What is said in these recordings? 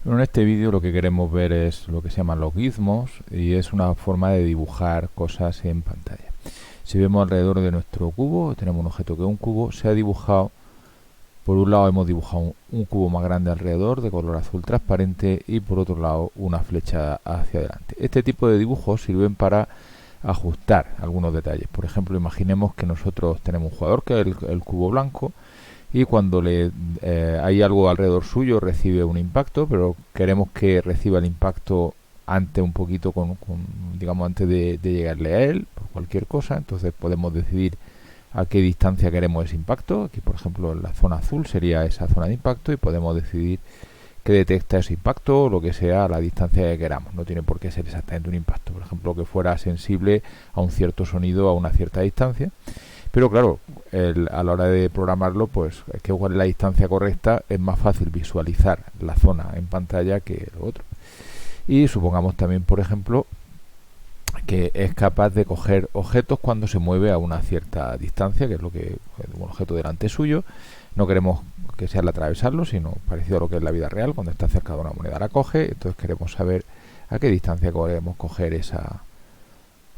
Bueno, en este vídeo lo que queremos ver es lo que se llaman los gizmos y es una forma de dibujar cosas en pantalla. Si vemos alrededor de nuestro cubo, tenemos un objeto que es un cubo, se ha dibujado, por un lado hemos dibujado un cubo más grande alrededor de color azul transparente y por otro lado una flecha hacia adelante. Este tipo de dibujos sirven para ajustar algunos detalles. Por ejemplo, imaginemos que nosotros tenemos un jugador que es el cubo blanco y cuando hay algo alrededor suyo recibe un impacto, pero queremos que reciba el impacto antes un poquito digamos antes de llegarle a él por cualquier cosa. Entonces podemos decidir a qué distancia queremos ese impacto. Aquí por ejemplo en la zona azul sería esa zona de impacto y podemos decidir que detecta ese impacto o lo que sea a la distancia que queramos. No tiene por qué ser exactamente un impacto, por ejemplo que fuera sensible a un cierto sonido a una cierta distancia. Pero claro, a la hora de programarlo, pues que cuál es la distancia correcta, es más fácil visualizar la zona en pantalla que lo otro. Y supongamos también, por ejemplo, que es capaz de coger objetos cuando se mueve a una cierta distancia, que es lo que un objeto delante suyo. No queremos que sea al atravesarlo, sino parecido a lo que es la vida real, cuando está cerca de una moneda la coge, entonces queremos saber a qué distancia queremos coger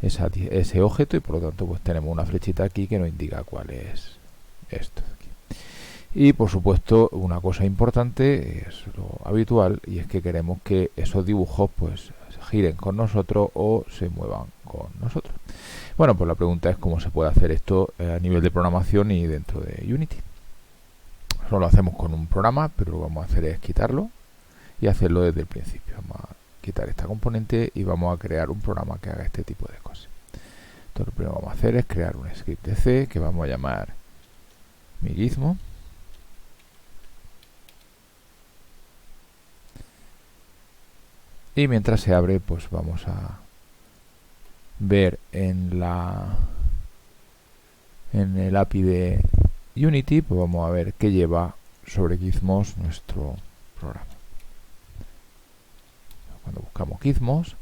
ese objeto y por lo tanto pues tenemos una flechita aquí que nos indica cuál es esto de aquí. Y por supuesto una cosa importante es lo habitual y es que queremos que esos dibujos pues giren con nosotros o se muevan con nosotros. Bueno, pues la pregunta es cómo se puede hacer esto a nivel de programación y dentro de Unity. Eso lo hacemos con un programa, pero lo que vamos a hacer es quitarlo y hacerlo desde el principio. Vamos a quitar esta componente y vamos a crear un programa que haga este tipo de cosas. Entonces lo primero que vamos a hacer es crear un script de C que vamos a llamar mi gizmo. Y mientras se abre, pues vamos a ver en el API de Unity, pues vamos a ver qué lleva sobre gizmos nuestro programa. Cuando buscamos gizmos,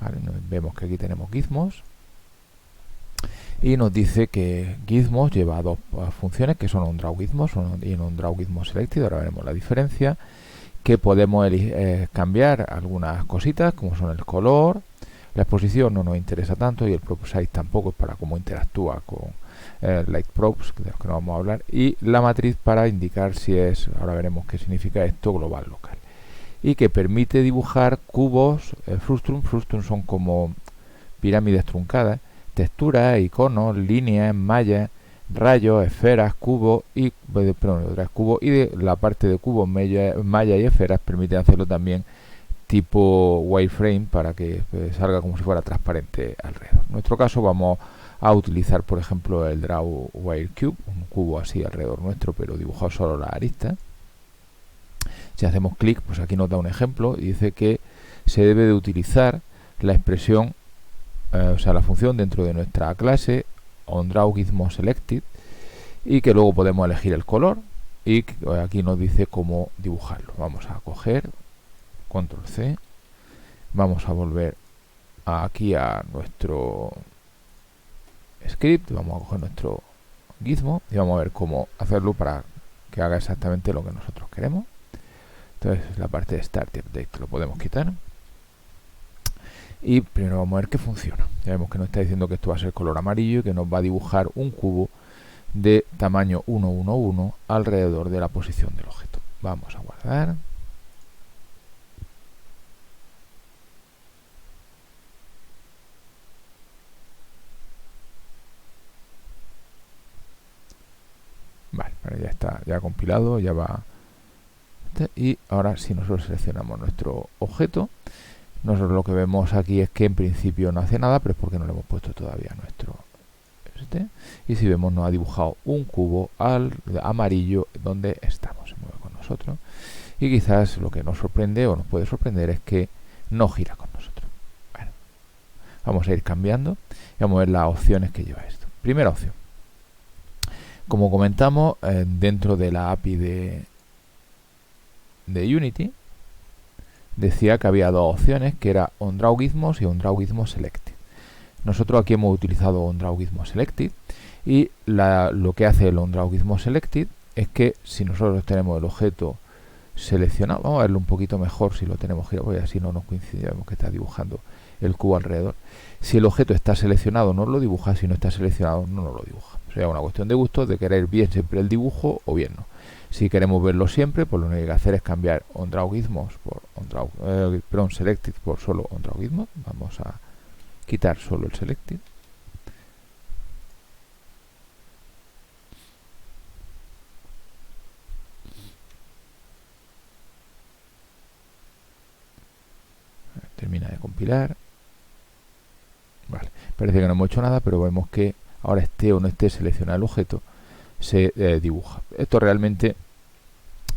¿vale? Vemos que aquí tenemos gizmos y nos dice que gizmos lleva dos funciones que son onDrawGizmos y onDrawGizmoSelected. Ahora veremos la diferencia, que podemos cambiar algunas cositas como son el color, la exposición no nos interesa tanto y el prop size tampoco, es para cómo interactúa con light props, de los que no vamos a hablar, y la matriz para indicar si es, ahora veremos qué significa esto, global local, y que permite dibujar cubos frustum. Frustum son como pirámides truncadas, texturas, iconos, líneas, mallas, rayos, esferas, cubos y de la parte de cubos, mallas y esferas permite hacerlo también tipo wireframe para que salga como si fuera transparente alrededor. En nuestro caso vamos a utilizar por ejemplo el Draw Wire Cube, un cubo así alrededor nuestro pero dibujado solo la arista. Si hacemos clic, pues aquí nos da un ejemplo y dice que se debe de utilizar la expresión, o sea la función dentro de nuestra clase onDrawGizmoSelected, y que luego podemos elegir el color y aquí nos dice cómo dibujarlo. Vamos a coger control C, vamos a volver aquí a nuestro script, vamos a coger nuestro gizmo y vamos a ver cómo hacerlo para que haga exactamente lo que nosotros queremos. Entonces la parte de Start y Update lo podemos quitar y primero vamos a ver que funciona. Ya vemos que nos está diciendo que esto va a ser color amarillo y que nos va a dibujar un cubo de tamaño 1, 1, 1 alrededor de la posición del objeto. Vamos a guardar. Vale, ya está, ya compilado, ya va. Y ahora si nosotros seleccionamos nuestro objeto, nosotros lo que vemos aquí es que en principio no hace nada, pero es porque no le hemos puesto todavía nuestro y si vemos nos ha dibujado un cubo amarillo donde estamos, se mueve con nosotros y quizás lo que nos sorprende o nos puede sorprender es que no gira con nosotros. Bueno, vamos a ir cambiando y vamos a ver las opciones que lleva esto. Primera opción, como comentamos dentro de la API de Unity decía que había dos opciones, que era onDrawGizmos y onDrawGizmoSelected. Nosotros aquí hemos utilizado onDrawGizmoSelected y lo que hace el onDrawGizmoSelected es que si nosotros tenemos el objeto seleccionado. Vamos a verlo un poquito mejor si lo tenemos girado, porque así no nos coincide, vemos que está dibujando el cubo alrededor. Si el objeto está seleccionado, nos lo dibuja; si no está seleccionado, no nos lo dibuja. O sea, una cuestión de gusto, de querer bien siempre el dibujo o bien no. Si queremos verlo siempre, pues lo único que hay que hacer es cambiar OnDrawGizmos por Selected por solo OnDrawGizmos. Vamos a quitar solo el Selected. Termina de compilar. Vale, parece que no hemos hecho nada, pero vemos que ahora esté o no esté seleccionado el objeto, se dibuja. Esto realmente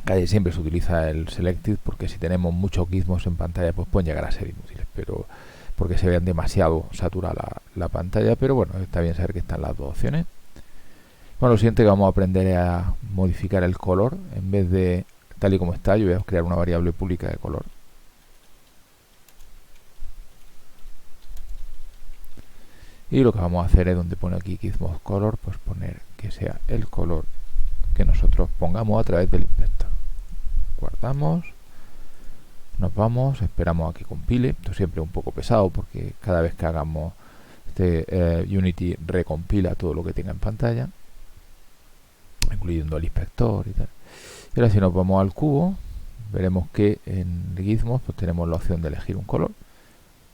casi siempre se utiliza el Selected, porque si tenemos muchos gizmos en pantalla, pues pueden llegar a ser inútiles, pero porque se vean demasiado saturada la pantalla. Pero bueno, está bien saber que están las dos opciones. Bueno, lo siguiente que vamos a aprender es a modificar el color. En vez de tal y como está, yo voy a crear una variable pública de color. Y lo que vamos a hacer es, donde pone aquí Gizmos Color, pues poner que sea el color que nosotros pongamos a través del inspector. Guardamos, nos vamos, esperamos a que compile. Esto siempre es un poco pesado, porque cada vez que hagamos Unity recompila todo lo que tenga en pantalla, incluyendo el inspector y tal. Y ahora, si nos vamos al cubo, veremos que en Gizmos pues tenemos la opción de elegir un color.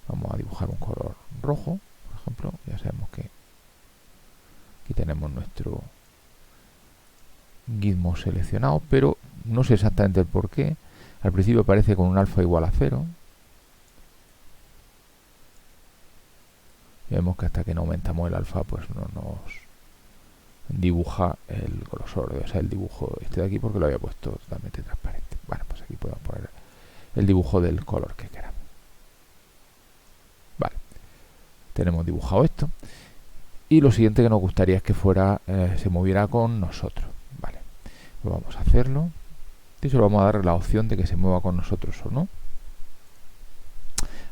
Vamos a dibujar un color rojo, por ejemplo. Ya sabemos que aquí tenemos nuestro Gizmo seleccionado, pero no sé exactamente el por qué. Al principio aparece con un alfa igual a 0. Y vemos que hasta que no aumentamos el alfa, pues no nos dibuja el grosor, o sea, el dibujo este de aquí, porque lo había puesto totalmente transparente. Bueno, pues aquí podemos poner el dibujo del color que queramos. Vale, tenemos dibujado esto. Y lo siguiente que nos gustaría es que fuera se moviera con nosotros. Vale, pues vamos a hacerlo. Y solo vamos a dar la opción de que se mueva con nosotros o no.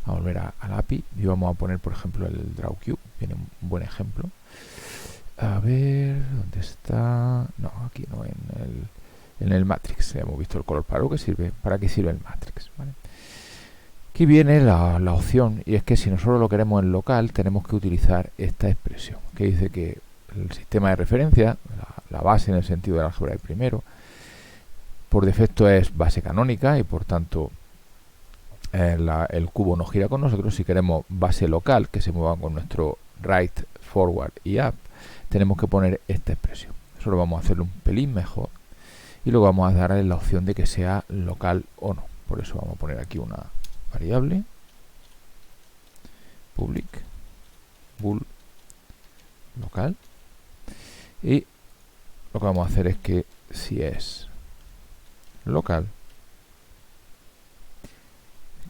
Vamos a volver a la API y vamos a poner, por ejemplo, el DrawCube. Viene un buen ejemplo. A ver, ¿dónde está? No, aquí no, en el Matrix. Ya hemos visto el color. ¿Para qué sirve el Matrix? ¿Vale? Aquí viene la opción, y es que si nosotros lo queremos en local, tenemos que utilizar esta expresión, que dice que el sistema de referencia, la base en el sentido del álgebra de primero, por defecto es base canónica, y por tanto el cubo no gira con nosotros. Si queremos base local, que se mueva con nuestro right, forward y up, tenemos que poner esta expresión. Eso lo vamos a hacerlo un pelín mejor, y luego vamos a darle la opción de que sea local o no. Por eso vamos a poner aquí una variable public bool local, y lo que vamos a hacer es que si es local,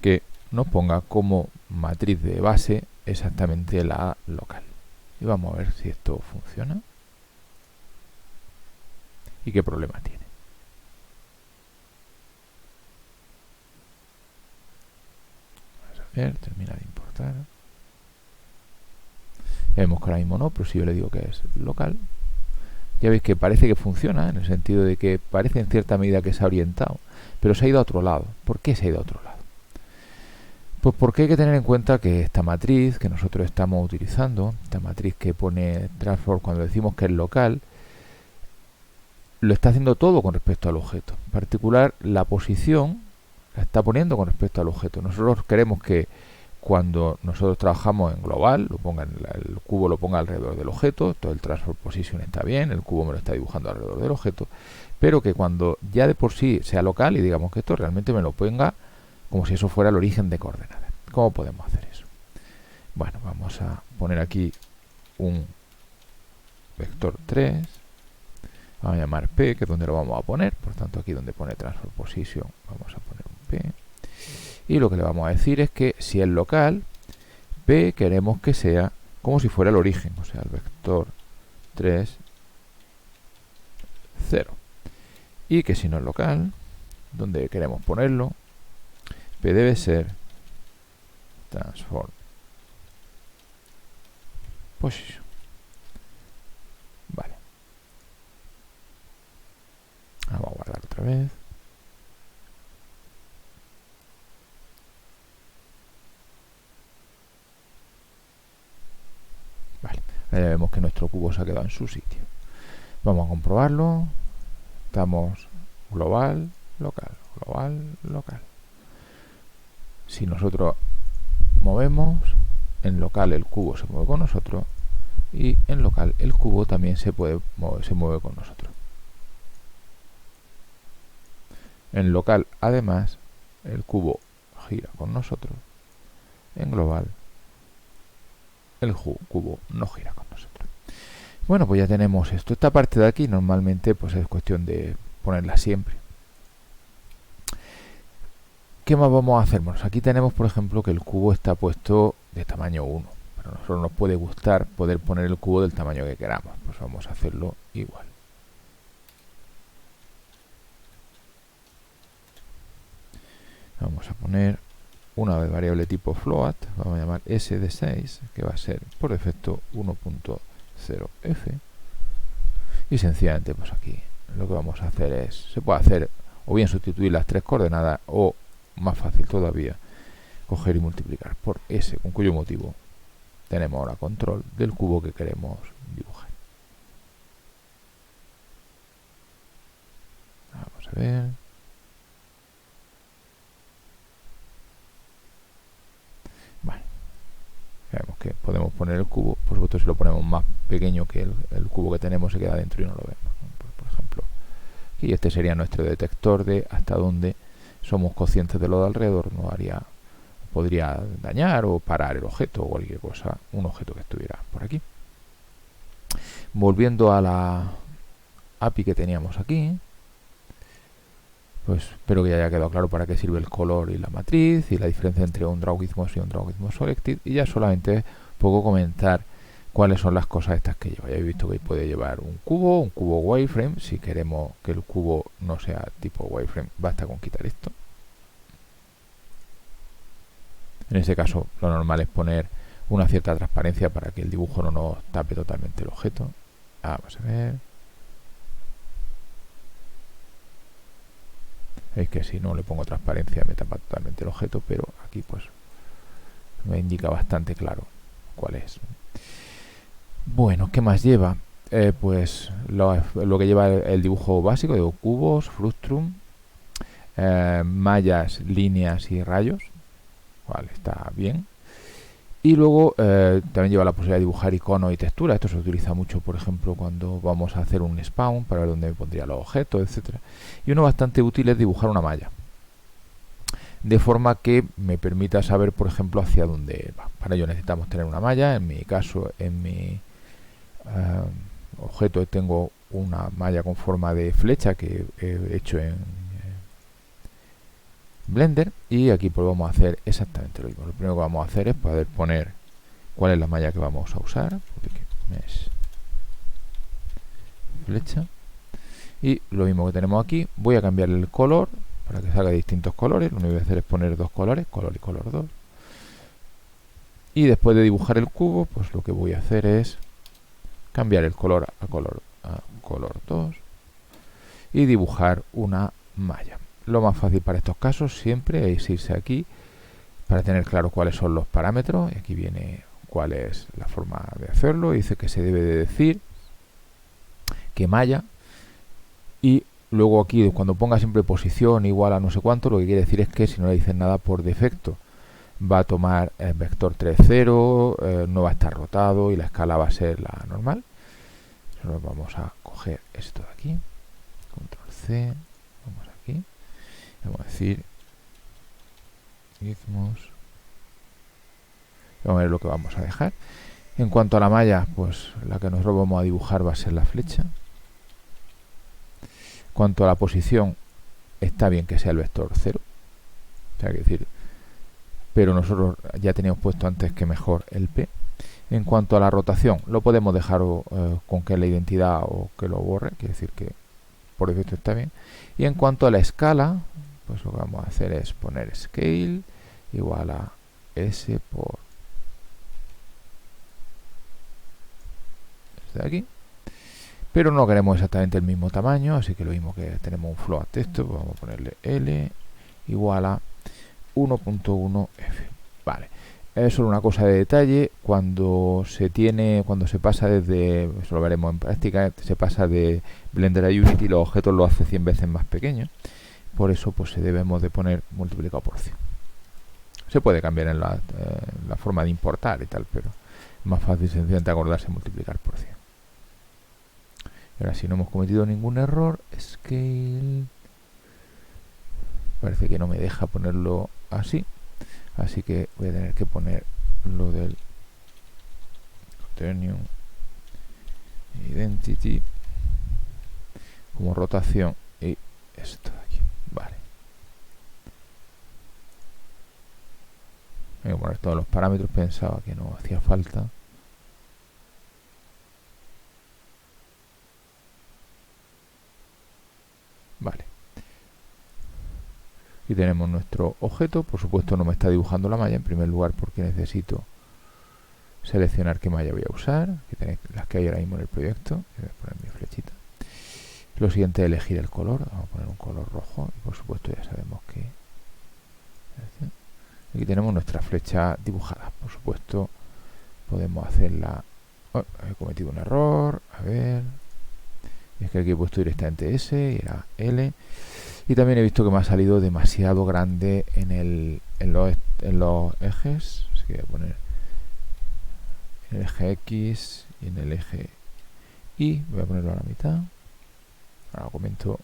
que nos ponga como matriz de base exactamente la local. Y vamos a ver si esto funciona y qué problema tiene. Vamos a ver, termina de importar. Ya vemos que ahora mismo no, pero si yo le digo que es local, ya veis que parece que funciona, en el sentido de que parece en cierta medida que se ha orientado, pero se ha ido a otro lado. ¿Por qué se ha ido a otro lado? Pues porque hay que tener en cuenta que esta matriz que nosotros estamos utilizando, esta matriz que pone transform, cuando decimos que es local, lo está haciendo todo con respecto al objeto. En particular, la posición la está poniendo con respecto al objeto. Nosotros queremos que cuando nosotros trabajamos en global, el cubo lo ponga alrededor del objeto, todo el transform position está bien, el cubo me lo está dibujando alrededor del objeto, pero que cuando ya de por sí sea local, y digamos que esto realmente me lo ponga como si eso fuera el origen de coordenadas. ¿Cómo podemos hacer eso? Bueno, vamos a poner aquí un vector 3, vamos a llamar P, que es donde lo vamos a poner. Por tanto, aquí donde pone transform position vamos a poner un P, y lo que le vamos a decir es que si es local, P queremos que sea como si fuera el origen, o sea, el vector 3, 0, y que si no es local, donde queremos ponerlo, P debe ser transform position. Vale, vamos a guardar otra vez. ya vemos que nuestro cubo se ha quedado en su sitio. Vamos a comprobarlo. Estamos global, local, global, local. Si nosotros movemos, en local el cubo se mueve con nosotros y en local el cubo también se mueve con nosotros. En local, además, el cubo gira con nosotros. En global, el cubo no gira con nosotros. Bueno, pues ya tenemos esto. Esta parte de aquí normalmente pues es cuestión de ponerla siempre. ¿Qué más vamos a hacer? Bueno, aquí tenemos, por ejemplo, que el cubo está puesto de tamaño 1. Pero a nosotros nos puede gustar poder poner el cubo del tamaño que queramos. Pues vamos a hacerlo igual. Vamos a poner una variable tipo float, vamos a llamar s de 6, que va a ser por defecto 1.0f. Y sencillamente, pues aquí lo que vamos a hacer es, se puede hacer o bien sustituir las tres coordenadas o, más fácil todavía, coger y multiplicar por s, con cuyo motivo tenemos ahora control del cubo que queremos dibujar. Vamos a ver. Vale. Vemos que podemos poner el cubo, por supuesto si lo ponemos más pequeño que el cubo que tenemos se queda dentro y no lo vemos. Por ejemplo, y este sería nuestro detector de hasta dónde somos conscientes de lo de alrededor, podría dañar o parar el objeto o cualquier cosa, un objeto que estuviera por aquí. Volviendo a la API que teníamos aquí, pues espero que ya haya quedado claro para qué sirve el color y la matriz y la diferencia entre un drawGizmos y un drawGizmos selected, y ya solamente puedo comentar cuáles son las cosas estas que lleva. Ya habéis visto que puede llevar un cubo wireframe. Si queremos que el cubo no sea tipo wireframe, basta con quitar esto. En este caso lo normal es poner una cierta transparencia para que el dibujo no nos tape totalmente el objeto. Vamos a ver. Veis que si no le pongo transparencia me tapa totalmente el objeto, pero aquí pues me indica bastante claro cuál es. Bueno, ¿qué más lleva? Pues lo que lleva el dibujo básico de cubos, frustrum, mallas, líneas y rayos. Vale, está bien. Y luego también lleva la posibilidad de dibujar iconos y texturas. Esto se utiliza mucho, por ejemplo, cuando vamos a hacer un spawn para ver dónde me pondría los objetos, etcétera. Y uno bastante útil es dibujar una malla, de forma que me permita saber, por ejemplo, hacia dónde va. Para ello necesitamos tener una malla. En mi caso, en mi objeto tengo una malla con forma de flecha que he hecho en Blender, y aquí pues vamos a hacer exactamente lo mismo. Lo primero que vamos a hacer es poder poner cuál es la malla que vamos a usar, mesh flecha, y lo mismo que tenemos aquí. Voy a cambiar el color para que salga de distintos colores. Lo único que voy a hacer es poner dos colores, color y color 2, y después de dibujar el cubo, pues lo que voy a hacer es cambiar el color a color 2 y dibujar una malla. Lo más fácil para estos casos siempre es irse aquí para tener claro cuáles son los parámetros. Y aquí viene cuál es la forma de hacerlo. Dice que se debe de decir que malla, y luego aquí cuando ponga siempre posición igual a no sé cuánto, lo que quiere decir es que si no le dicen nada por defecto va a tomar el vector 3,0, no va a estar rotado y la escala va a ser la normal. Solo vamos a coger esto de aquí, control C, vamos aquí, vamos a decir gizmos, vamos a ver lo que vamos a dejar. En cuanto a la malla, pues la que nosotros vamos a dibujar va a ser la flecha. En cuanto a la posición, está bien que sea el vector 0, o sea, que decir, pero nosotros ya teníamos puesto antes que mejor el P. En cuanto a la rotación, lo podemos dejar con que la identidad o que lo borre, quiere decir que por defecto está bien. Y en cuanto a la escala, pues lo que vamos a hacer es poner scale igual a S por este de aquí. Pero no queremos exactamente el mismo tamaño, así que lo mismo que tenemos un float texto, pues vamos a ponerle L igual a 1.1F. Vale. es solo una cosa de detalle. Cuando se pasa desde, eso lo veremos en práctica, se pasa de Blender a Unity, los objetos los hace 100 veces más pequeños. Por eso pues debemos de poner multiplicado por 100. Se puede cambiar en la forma de importar y tal, pero es más fácil sencillamente acordarse multiplicar por 100. Y ahora, si no hemos cometido ningún error, Scale, parece que no me deja ponerlo así, así que voy a tener que poner lo del Quaternion Identity como rotación y esto de aquí. Vale, voy a poner todos los parámetros, pensaba que no hacía falta. Vale, aquí tenemos nuestro objeto. Por supuesto no me está dibujando la malla, en primer lugar porque necesito seleccionar qué malla voy a usar. Aquí tenéis las que hay ahora mismo en el proyecto. Voy a poner mi flechita. Lo siguiente es elegir el color. Vamos a poner un color rojo y por supuesto ya sabemos que aquí tenemos nuestra flecha dibujada. Por supuesto podemos hacerla. He cometido un error, a ver, es que aquí he puesto directamente S y era L, y también he visto que me ha salido demasiado grande en los ejes, así que voy a poner en el eje X y en el eje Y, voy a ponerlo a la mitad. Ahora lo comento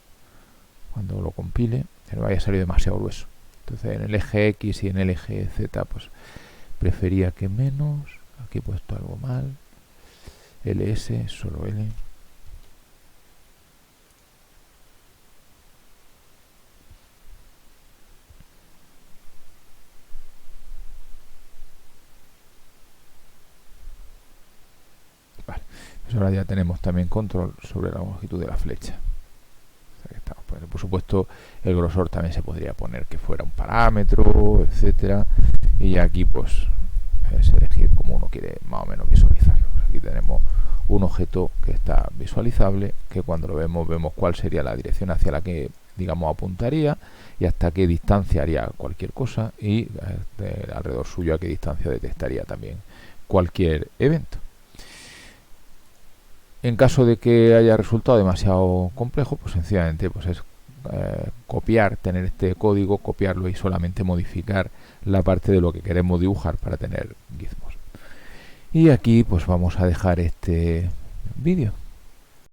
cuando lo compile, que no vaya a salir demasiado grueso. Entonces en el eje X y en el eje Z pues prefería que menos. Aquí he puesto algo mal. LS, solo L. Vale, pues ahora ya tenemos también control sobre la longitud de la flecha. O sea que estamos poniendo. Por supuesto, el grosor también se podría poner que fuera un parámetro, etcétera. Y ya aquí pues es elegir cómo uno quiere más o menos visualizarlo. Aquí tenemos un objeto que está visualizable, que cuando lo vemos cuál sería la dirección hacia la que, digamos, apuntaría y hasta qué distancia haría cualquier cosa, y alrededor suyo a qué distancia detectaría también cualquier evento. En caso de que haya resultado demasiado complejo, pues sencillamente pues es copiar, tener este código, copiarlo y solamente modificar la parte de lo que queremos dibujar para tener gizmos. Y aquí pues vamos a dejar este vídeo.